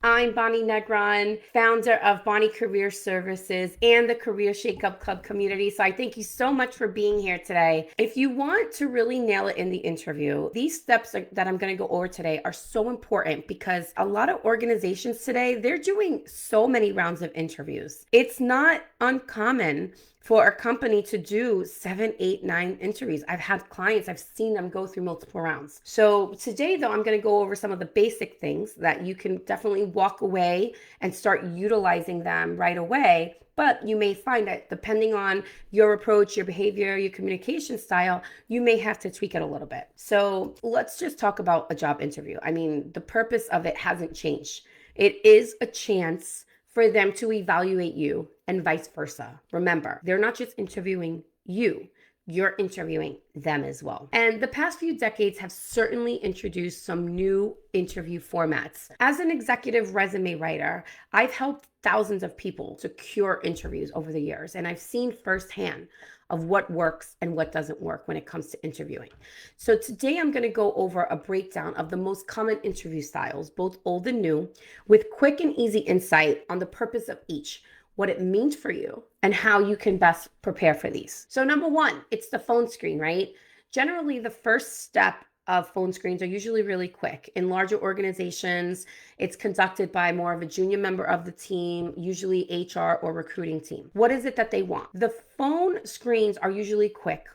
I'm Bonnie Negron, founder of Bonnie Career Services and the Career Shakeup Club community. So I thank you so much for being here today. If you want to really nail it in the interview, these steps that I'm going to go over today are so important because a lot of organizations today, they're doing so many rounds of interviews. It's not uncommon for a company to do 7, 8, 9 interviews. I've had clients, I've seen them go through multiple rounds. So today, though, I'm going to go over some of the basic things that you can definitely walk away and start utilizing them right away. But you may find that depending on your approach, your behavior, your communication style, you may have to tweak it a little bit. So let's just talk about a job interview. I mean, the purpose of it hasn't changed. It is a chance for them to evaluate you and vice versa. Remember, they're not just interviewing you, you're interviewing them as well. And the past few decades have certainly introduced some new interview formats. As an executive resume writer, I've helped thousands of people secure interviews over the years, and I've seen firsthand of what works and what doesn't work when it comes to interviewing. So today I'm going to go over a breakdown of the most common interview styles, both old and new, with quick and easy insight on the purpose of each, what it means for you, and how you can best prepare for these. So number one, it's the phone screen, right? Generally, the first step of phone screens are usually really quick. In larger organizations, it's conducted by more of a junior member of the team, usually HR or recruiting team. What is it that they want? The phone screens are usually quick.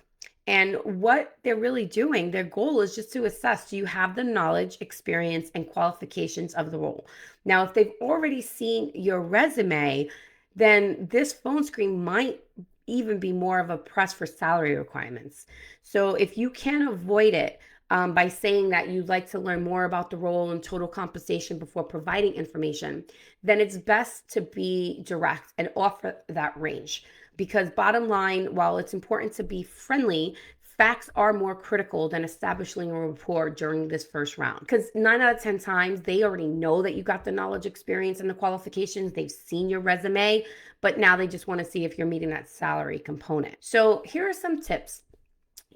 And what they're really doing, their goal is just to assess, do you have the knowledge, experience, and qualifications of the role? Now, if they've already seen your resume, then this phone screen might even be more of a press for salary requirements. So if you can avoid it, by saying that you'd like to learn more about the role and total compensation before providing information, then it's best to be direct and offer that range. Because bottom line, while it's important to be friendly, facts are more critical than establishing a rapport during this first round. Because 9 out of 10 times, they already know that you got the knowledge, experience, and the qualifications. They've seen your resume, but now they just want to see if you're meeting that salary component. So here are some tips.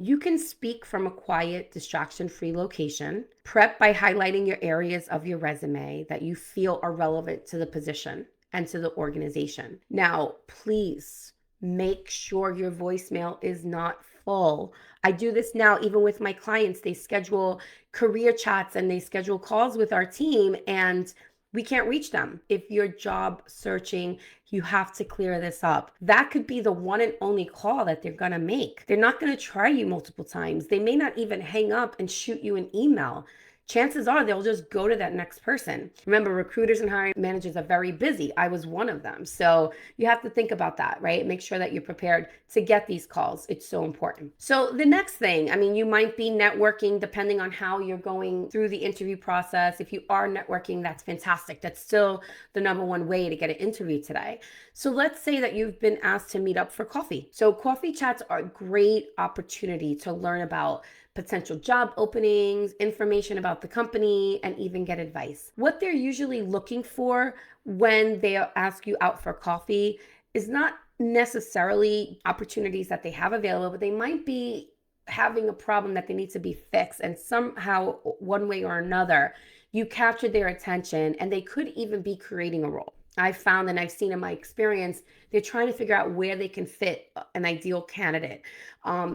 You can speak from a quiet, distraction-free location. Prep by highlighting your areas of your resume that you feel are relevant to the position and to the organization. Now, please make sure your voicemail is not full. I do this now even with my clients. They schedule career chats and they schedule calls with our team, and we can't reach them. If you're job searching, you have to clear this up. That could be the one and only call that they're going to make. They're not going to try you multiple times. They may not even hang up and shoot you an email. Chances are they'll just go to that next person. Remember, recruiters and hiring managers are very busy. I was one of them. So you have to think about that, right? Make sure that you're prepared to get these calls. It's so important. So the next thing, I mean, you might be networking depending on how you're going through the interview process. If you are networking, that's fantastic. That's still the number one way to get an interview today. So let's say that you've been asked to meet up for coffee. So coffee chats are a great opportunity to learn about potential job openings, information about the company, and even get advice. What they're usually looking for when they ask you out for coffee is not necessarily opportunities that they have available, but they might be having a problem that they need to be fixed, and somehow, one way or another, you captured their attention, and they could even be creating a role. I've found and I've seen in my experience, they're trying to figure out where they can fit an ideal candidate.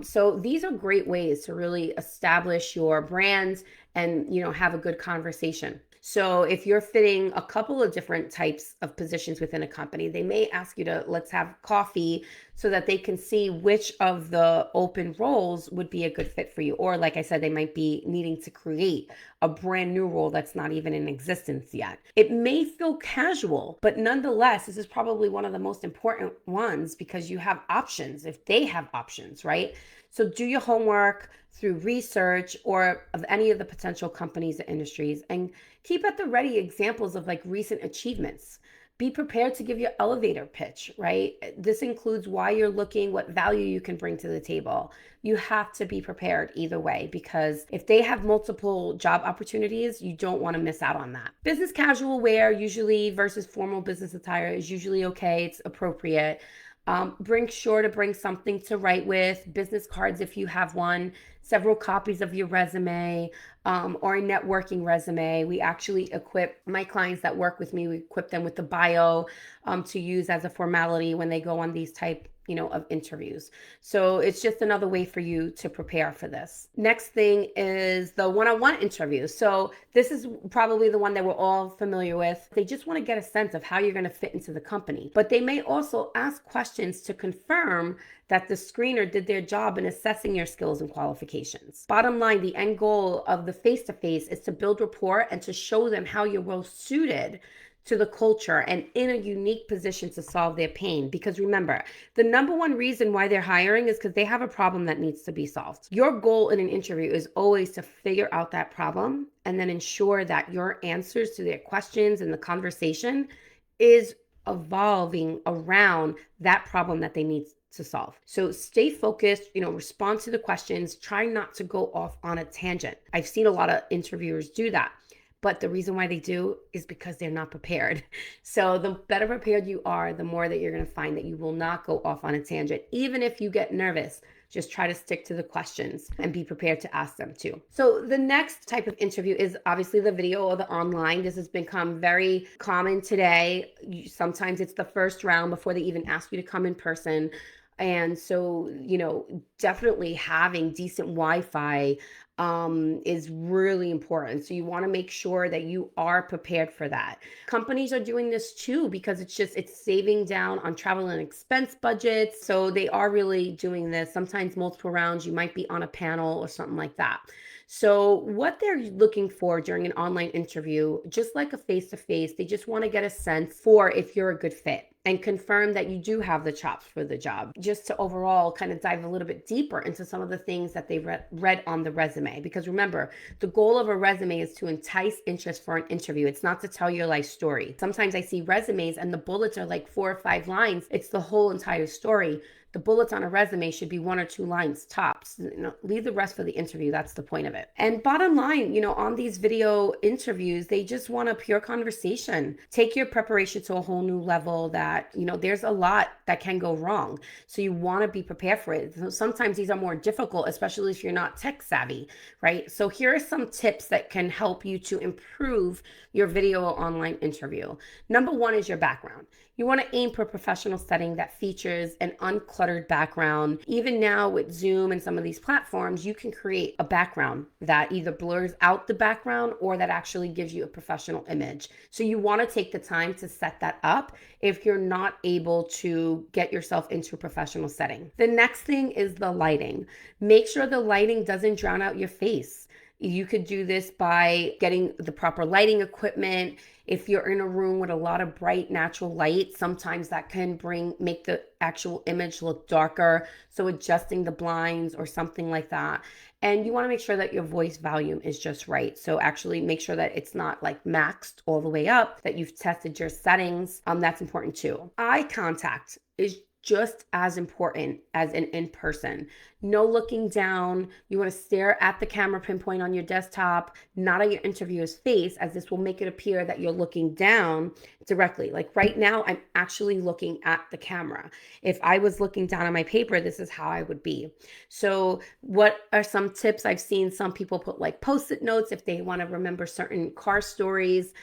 So these are great ways to really establish your brand and, have a good conversation. So if you're fitting a couple of different types of positions within a company, they may ask you to let's have coffee so that they can see which of the open roles would be a good fit for you. Or like I said, they might be needing to create a brand new role that's not even in existence yet. It may feel casual, but nonetheless, this is probably one of the most important ones because you have options if they have options, right? So do your homework through research or of any of the potential companies or industries, and keep at the ready examples of like recent achievements. Be prepared to give your elevator pitch, right? This includes why you're looking, what value you can bring to the table. You have to be prepared either way, because if they have multiple job opportunities, you don't want to miss out on that. Business casual wear usually versus formal business attire is usually okay. It's appropriate. Bring sure to bring something to write with, business cards if you have one, several copies of your resume, or a networking resume. We actually equip my clients that work with me, we equip them with the bio to use as a formality when they go on these type of interviews. So it's just another way for you to prepare for this. Next thing is the one-on-one interview. So this is probably the one that we're all familiar with. They just want to get a sense of how you're going to fit into the company, but they may also ask questions to confirm that the screener did their job in assessing your skills and qualifications. Bottom line, the end goal of the face-to-face is to build rapport and to show them how you're well suited to the culture and in a unique position to solve their pain. Because remember, the number one reason why they're hiring is because they have a problem that needs to be solved. Your goal in an interview is always to figure out that problem and then ensure that your answers to their questions and the conversation is evolving around that problem that they need to solve. So stay focused, respond to the questions, try not to go off on a tangent. I've seen a lot of interviewers do that. But the reason why they do is because they're not prepared. So the better prepared you are, the more that you're going to find that you will not go off on a tangent. Even if you get nervous, just try to stick to the questions and be prepared to ask them too. So the next type of interview is obviously the video or the online. This has become very common today. Sometimes it's the first round before they even ask you to come in person. And so, definitely having decent Wi-Fi is really important. So you want to make sure that you are prepared for that. Companies are doing this too because it's saving down on travel and expense budgets. So they are really doing this. Sometimes multiple rounds, you might be on a panel or something like that. So what they're looking for during an online interview, just like a face-to-face, they just want to get a sense for if you're a good fit and confirm that you do have the chops for the job. Just to overall kind of dive a little bit deeper into some of the things that they read on the resume. Because remember, the goal of a resume is to entice interest for an interview. It's not to tell your life story. Sometimes I see resumes and the bullets are like 4 or 5 lines. It's the whole entire story. The bullets on a resume should be 1 or 2 lines tops. Leave the rest for the interview. That's the point of it. And bottom line, on these video interviews, they just want a pure conversation. Take your preparation to a whole new level that, there's a lot that can go wrong. So you want to be prepared for it. So sometimes these are more difficult, especially if you're not tech savvy, right? So here are some tips that can help you to improve your video or online interview. Number 1 is your background. You want to aim for a professional setting that features an uncluttered background. Even now with Zoom and some of these platforms, you can create a background that either blurs out the background or that actually gives you a professional image. So you want to take the time to set that up if you're not able to get yourself into a professional setting. The next thing is the lighting. Make sure the lighting doesn't drown out your face. You could do this by getting the proper lighting equipment. If you're in a room with a lot of bright natural light, sometimes that can make the actual image look darker. So adjusting the blinds or something like that. And you want to make sure that your voice volume is just right. So actually make sure that it's not like maxed all the way up, that you've tested your settings. That's important too. Eye contact is just as important as an in-person. No looking down. You want to stare at the camera pinpoint on your desktop, not at your interviewer's face, as this will make it appear that you're looking down directly. Like right now, I'm actually looking at the camera. If I was looking down on my paper, this is how I would be. So what are some tips? I've seen some people put like Post-it notes if they want to remember certain car stories.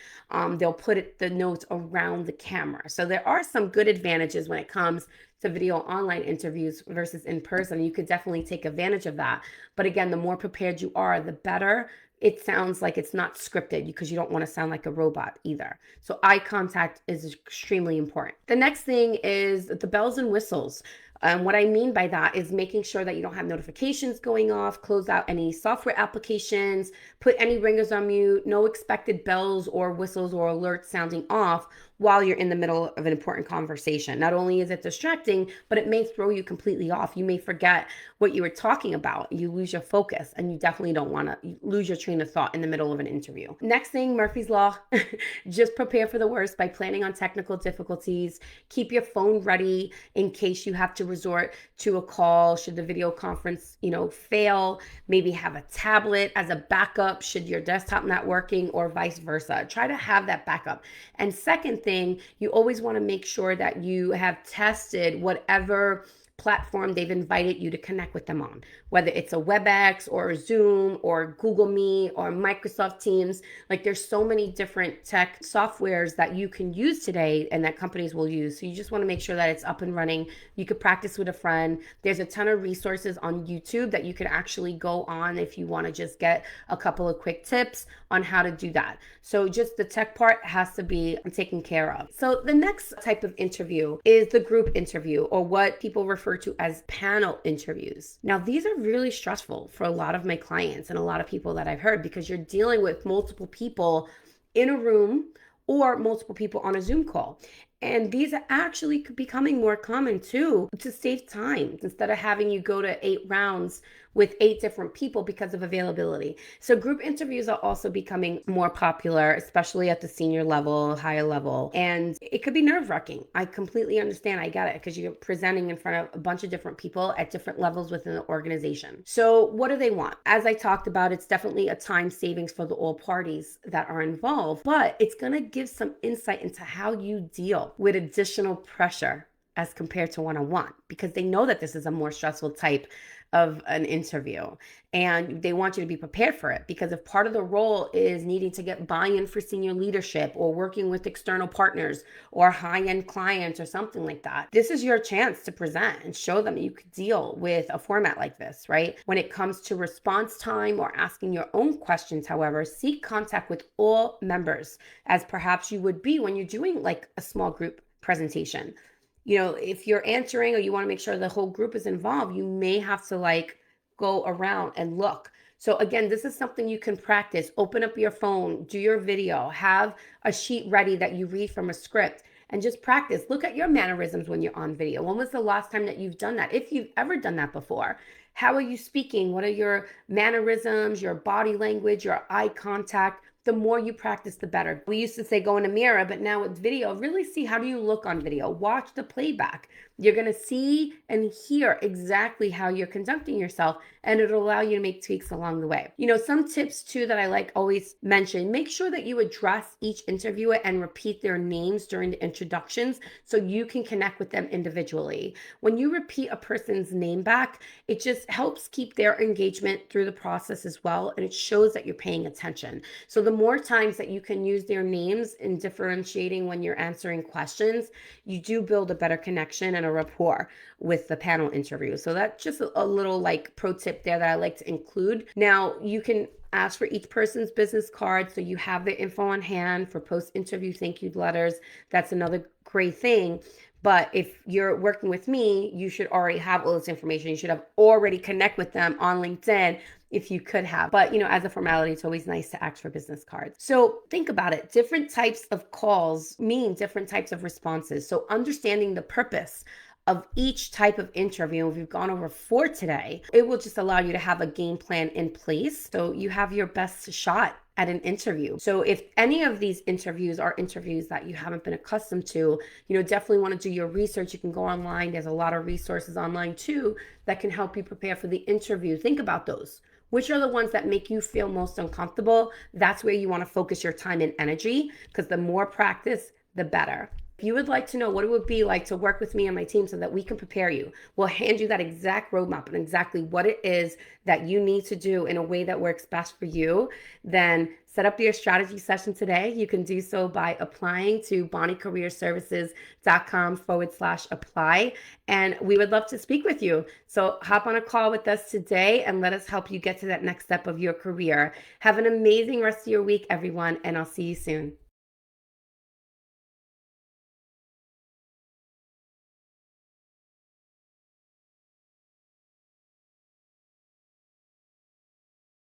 They'll put the notes around the camera. So there are some good advantages when it comes to video online interviews versus in person. You could definitely take advantage of that. But again, the more prepared you are, the better. It sounds like it's not scripted because you don't want to sound like a robot either. So eye contact is extremely important. The next thing is the bells and whistles. What I mean by that is making sure that you don't have notifications going off, close out any software applications, put any ringers on mute, no expected bells or whistles or alerts sounding off while you're in the middle of an important conversation. Not only is it distracting, but it may throw you completely off. You may forget what you were talking about. You lose your focus, and you definitely don't want to lose your train of thought in the middle of an interview. Next thing, Murphy's Law, just prepare for the worst by planning on technical difficulties. Keep your phone ready in case you have to resort to a call should the video conference, fail. Maybe have a tablet as a backup should your desktop not working, or vice versa. Try to have that backup. And second thing, you always want to make sure that you have tested whatever platform they've invited you to connect with them on, whether it's a WebEx or a Zoom or Google Meet or Microsoft Teams. Like there's so many different tech softwares that you can use today and that companies will use. So you just want to make sure that it's up and running. You could practice with a friend. There's a ton of resources on YouTube that you can actually go on if you want to just get a couple of quick tips on how to do that. So just the tech part has to be taken care of. So the next type of interview is the group interview, or what people refer to as panel interviews. Now, these are really stressful for a lot of my clients and a lot of people that I've heard, because you're dealing with multiple people in a room or multiple people on a Zoom call. And these are actually becoming more common too, to save time instead of having you go to 8 rounds with 8 different people because of availability. So group interviews are also becoming more popular, especially at the senior level, higher level. And it could be nerve-wracking. I completely understand. I get it, because you're presenting in front of a bunch of different people at different levels within the organization. So what do they want? As I talked about, it's definitely a time savings for all parties that are involved, but it's going to give some insight into how you deal with additional pressure as compared to one-on-one, because they know that this is a more stressful type of an interview and they want you to be prepared for it. Because if part of the role is needing to get buy-in for senior leadership or working with external partners or high-end clients or something like that, this is your chance to present and show them that you could deal with a format like this, right? When it comes to response time or asking your own questions, however, seek contact with all members, as perhaps you would be when you're doing like a small group presentation. You know, if you're answering or you want to make sure the whole group is involved, you may have to like go around and look. So again, this is something you can practice. Open up your phone, do your video, have a sheet ready that you read from a script, and just practice. Look at your mannerisms when you're on video. When was the last time that you've done that? If you've ever done that before, how are you speaking? What are your mannerisms, your body language, your eye contact? The more you practice, the better. We used to say go in a mirror, but now with video, really see how do you look on video. Watch the playback. You're going to see and hear exactly how you're conducting yourself, and it'll allow you to make tweaks along the way. You know, some tips too that I like always mention: make sure that you address each interviewer and repeat their names during the introductions so you can connect with them individually. When you repeat a person's name back, it just helps keep their engagement through the process as well, and it shows that you're paying attention. So the more times that you can use their names in differentiating when you're answering questions, you do build a better connection and a rapport with the panel interview. So that's just a little like pro tip there that I like to include. Now, you can ask for each person's business card so you have their info on hand for post-interview thank you letters. That's another great thing. But if you're working with me, you should already have all this information. You should have already connect with them on LinkedIn if you could have. But, you know, as a formality, it's always nice to ask for business cards. So think about it. Different types of calls mean different types of responses. So understanding the purpose of each type of interview, if we've gone over 4 today, it will just allow you to have a game plan in place so you have your best shot at an interview. So if any of these interviews are interviews that you haven't been accustomed to, you know, definitely want to do your research. You can go online. There's a lot of resources online too that can help you prepare for the interview. Think about those. Which are the ones that make you feel most uncomfortable? That's where you want to focus your time and energy, because the more practice, the better. If you would like to know what it would be like to work with me and my team so that we can prepare you, we'll hand you that exact roadmap and exactly what it is that you need to do in a way that works best for you, then set up your strategy session today. You can do so by applying to bonniecareerservices.com/apply. And we would love to speak with you. So hop on a call with us today and let us help you get to that next step of your career. Have an amazing rest of your week, everyone, and I'll see you soon.